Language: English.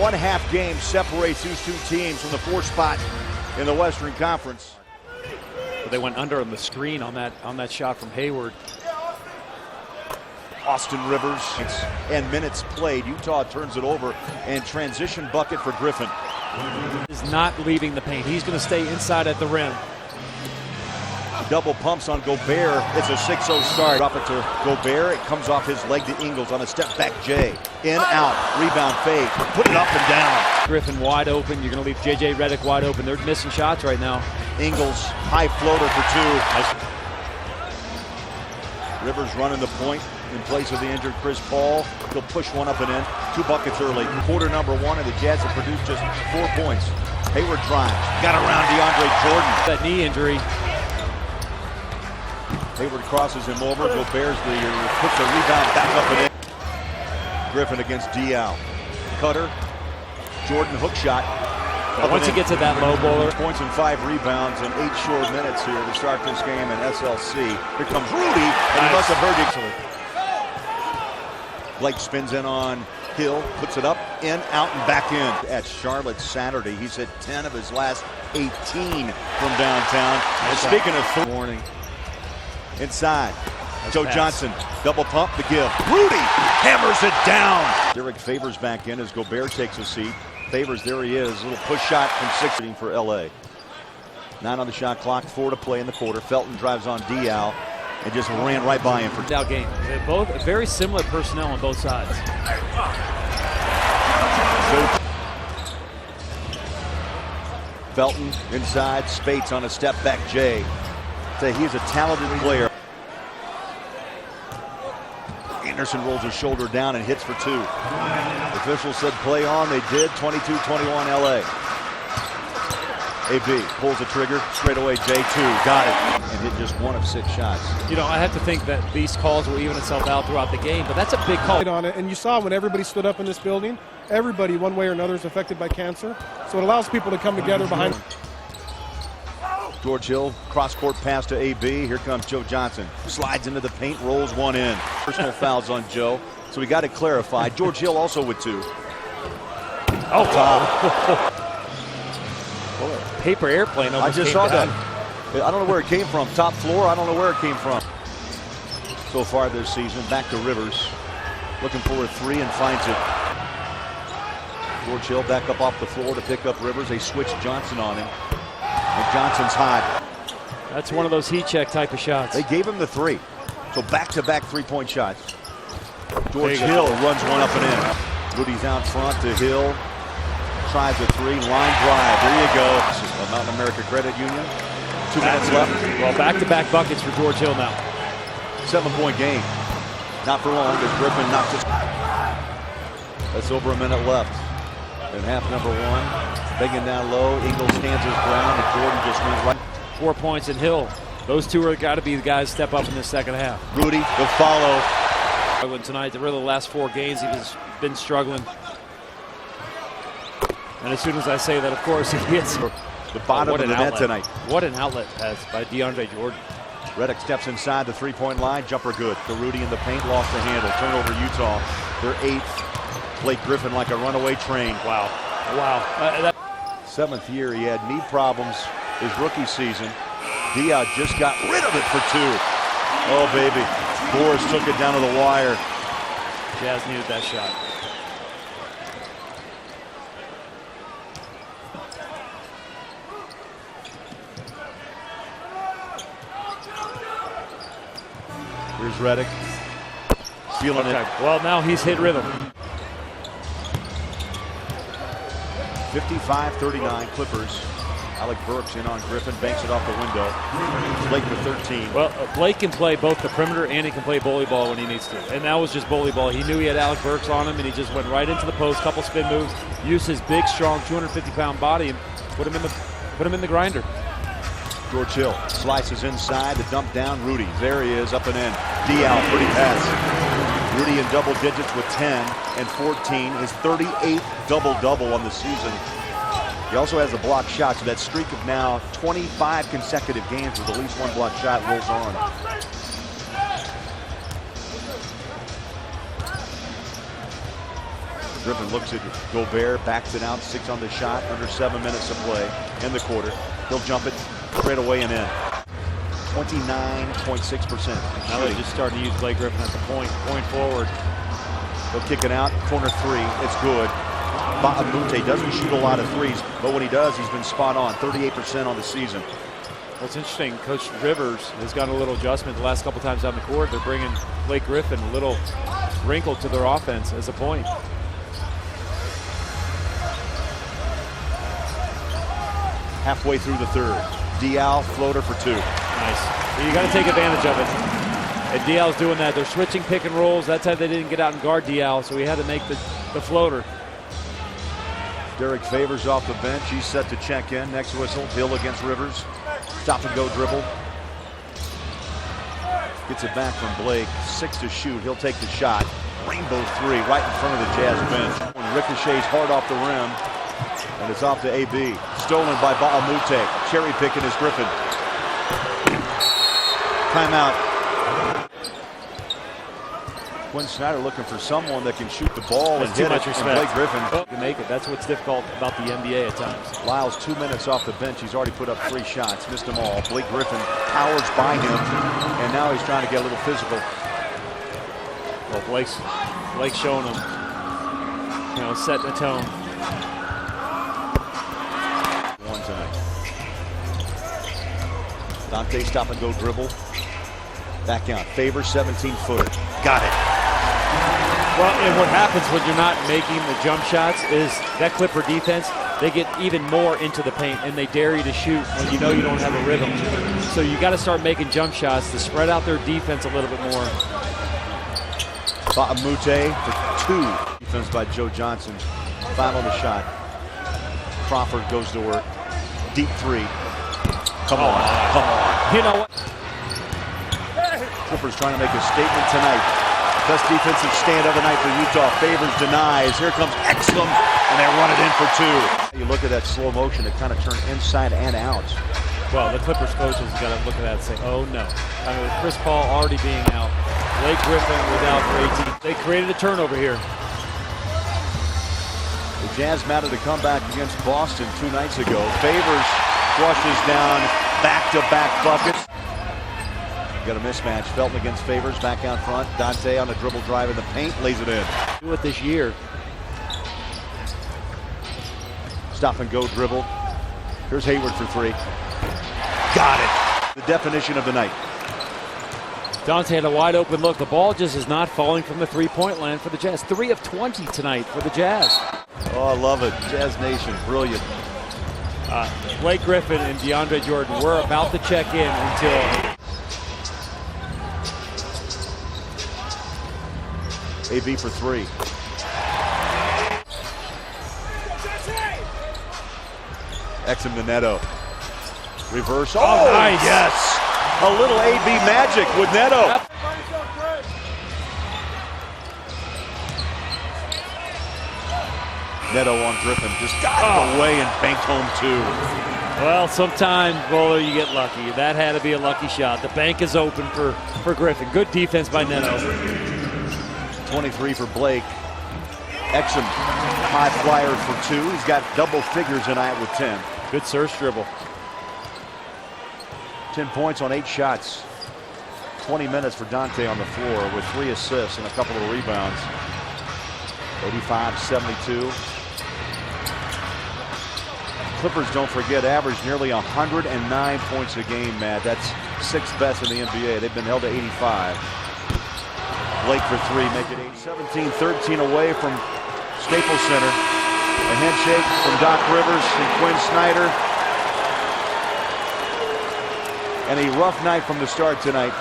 One half game separates these two teams from the 4th spot in the Western Conference. But they went under on the screen on that shot from Hayward. Austin Rivers and minutes played. Utah turns it over and transition bucket for Griffin. Is not leaving the paint. He's going to stay inside at the rim. Double pumps on Gobert. It's a 6-0 start. Drop it to Gobert. It comes off his leg to Ingles on a step back J. In, out, rebound, fade. Put it up and down. Griffin wide open. You're going to leave J.J. Redick wide open. They're missing shots right now. Ingles, high floater for 2. Rivers running the point in place of the injured Chris Paul. He'll push one up and in. 2 buckets early. Quarter number 1, and the Jazz have produced just 4 points. Hayward drives. Got around DeAndre Jordan. That knee injury. Hayward crosses him over. Gobert's puts the rebound back up and in. Griffin against Diaw. Cutter. Jordan hook shot. Once he gets to that low bowler. Points and 5 rebounds in 8 short minutes here to start this game in SLC. Here comes Rudy, and he must have heard it. Blake spins in on Hill, puts it up, in, out, and back in. At Charlotte Saturday, he's hit 10 of his last 18 from downtown. And speaking of warning, inside, Joe Johnson, double pump, the give. Rudy hammers it down. Derek Favors back in as Gobert takes a seat. Favors, there he is, a little push shot from 16 for LA. 9 on the shot clock, 4 to play in the quarter. Felton drives on Diaw and just ran right by him for now game. They're both very similar personnel on both sides. Felton inside, Spates on a step back J. Say he's a talented player. Anderson rolls his shoulder down and hits for 2. Officials said play on. They did. 22-21 LA. AB pulls the trigger straight away. J2 got it and hit just 1 of 6 shots. You know, I have to think that these calls will even itself out throughout the game, but that's a big call. On it, and you saw when everybody stood up in this building, everybody one way or another is affected by cancer. So it allows people to come together behind. George Hill, cross-court pass to AB. Here comes Joe Johnson. Slides into the paint, rolls one in. Personal fouls on Joe, so we got it clarified. George Hill also with 2. Oh, top. Paper airplane. I just saw that. I don't know where it came from. Top floor, I don't know where it came from. So far this season, back to Rivers. Looking for a 3 and finds it. George Hill back up off the floor to pick up Rivers. They switch Johnson on him. And Johnson's hot. That's one of those heat check type of shots. They gave him the 3. So back-to-back 3-point shots. George Hill runs one up and in. Rudy's out front to Hill. Tries the 3, line drive. There you go. This is Mountain America Credit Union. 2 minutes left. Well, back-to-back buckets for George Hill now. 7-point game. Not for long as Griffin knocks it. That's over a minute left. In half number 1. Begging down low. Ingles stands his ground, and Jordan just went right. 4 points in Hill. Those 2 are got to be the guys step up in the second half. Rudy, the follow. Tonight, really the last 4 games, he's been struggling. And as soon as I say that, of course, he hits the bottom of the net tonight. What an outlet pass by DeAndre Jordan. Redick steps inside the 3-point line. Jumper good. The Rudy in the paint, lost the handle. Turnover Utah. They're 8th. Blake Griffin like a runaway train. Wow. Wow. 7th year, he had knee problems his rookie season. Diaw just got rid of it for 2. Oh, baby. Boris took it down to the wire. Jazz needed that shot. Here's Redick. Feeling it. Well, now he's hit rhythm. 55-39 Clippers. Alec Burks in on Griffin, banks it off the window. Blake with 13. Well, Blake can play both the perimeter and he can play bully ball when he needs to. And that was just bully ball. He knew he had Alec Burks on him, and he just went right into the post, couple spin moves, used his big, strong 250-pound body and put him in the grinder. George Hill slices inside, the dump down. Rudy, there he is, up and in. Diaw, pretty pass. Rudy in double digits with 10 and 14. His 38th double-double on the season. He also has a block shot, so that streak of now 25 consecutive games with at least 1 block shot rolls on. Griffin looks at Gobert, backs it out, 6 on the shot, under 7 minutes to play in the quarter. He'll jump it straight away and in. 29.6%. Now they're just starting to use Blake Griffin at the point forward. They'll kick it out, corner 3, it's good. Ba'amute doesn't shoot a lot of threes, but when he does, he's been spot on, 38% on the season. Well, it's interesting, Coach Rivers has gotten a little adjustment the last couple times down the court. They're bringing Blake Griffin a little wrinkle to their offense as a point. Halfway through the third, Diaw floater for 2. Nice. So you got to take advantage of it. And Diaw's doing that. They're switching pick and rolls. That time they didn't get out and guard Diaw, so he had to make the floater. Derek Favors off the bench. He's set to check in. Next whistle, Hill against Rivers. Stop and go dribble. Gets it back from Blake. 6 to shoot. He'll take the shot. Rainbow 3 right in front of the Jazz bench. When ricochets hard off the rim. And it's off to AB. Stolen by Ba'amute. Cherry picking is Griffin. Timeout. Quinn Snyder looking for someone that can shoot the ball and hit it. And Blake Griffin can make it. That's what's difficult about the NBA at times. Lyles 2 minutes off the bench. He's already put up 3 shots. Missed them all. Blake Griffin powers by him. And now he's trying to get a little physical. Well, Blake's showing him, setting the tone. One tonight. Dante stop and go dribble. Back out. Favors 17-footer. Got it. Well, and what happens when you're not making the jump shots is that Clipper defense, they get even more into the paint and they dare you to shoot when you know you don't have a rhythm. So you got to start making jump shots to spread out their defense a little bit more. Ba'amute for 2. Defense by Joe Johnson. 5 on the shot. Crawford goes to work. Deep 3. Come on. You know what? Clippers trying to make a statement tonight. Best defensive stand of the night for Utah. Favors denies. Here comes Ximo, and they run it in for 2. You look at that slow motion, it kind of turned inside and out. Well, the Clippers coaches got to look at that and say, oh no. I mean, with Chris Paul already being out, Blake Griffin without Brady, they created a turnover here. The Jazz mounted a comeback against Boston 2 nights ago. Favors flushes down back-to-back buckets. Got a mismatch. Felton against Favors, back out front. Dante on the dribble drive in the paint, lays it in. Do it this year. Stop and go dribble. Here's Hayward for 3. Got it. The definition of the night. Dante had a wide open look. The ball just is not falling from the three-point line for the Jazz. 3 of 20 tonight for the Jazz. Oh, I love it. Jazz Nation, brilliant. Blake Griffin and DeAndre Jordan were about to check in until AB for 3. Ximo to Neto. Reverse. Oh, nice. Yes. A little AB magic with Neto. Neto on Griffin. Just got it away and banked home 2. Well, sometimes, Bowler, you get lucky. That had to be a lucky shot. The bank is open for Griffin. Good defense by Neto. 23 for Blake. Ximo, high flyer for 2. He's got double figures tonight with 10. Good search dribble. 10 points on 8 shots. 20 minutes for Dante on the floor with 3 assists and a couple of rebounds. 85-72. Clippers, don't forget, average nearly 109 points a game, Matt. That's 6th best in the NBA. They've been held to 85. Blake for 3, make it 17-13 away from Staples Center. A handshake from Doc Rivers and Quinn Snyder. And a rough night from the start tonight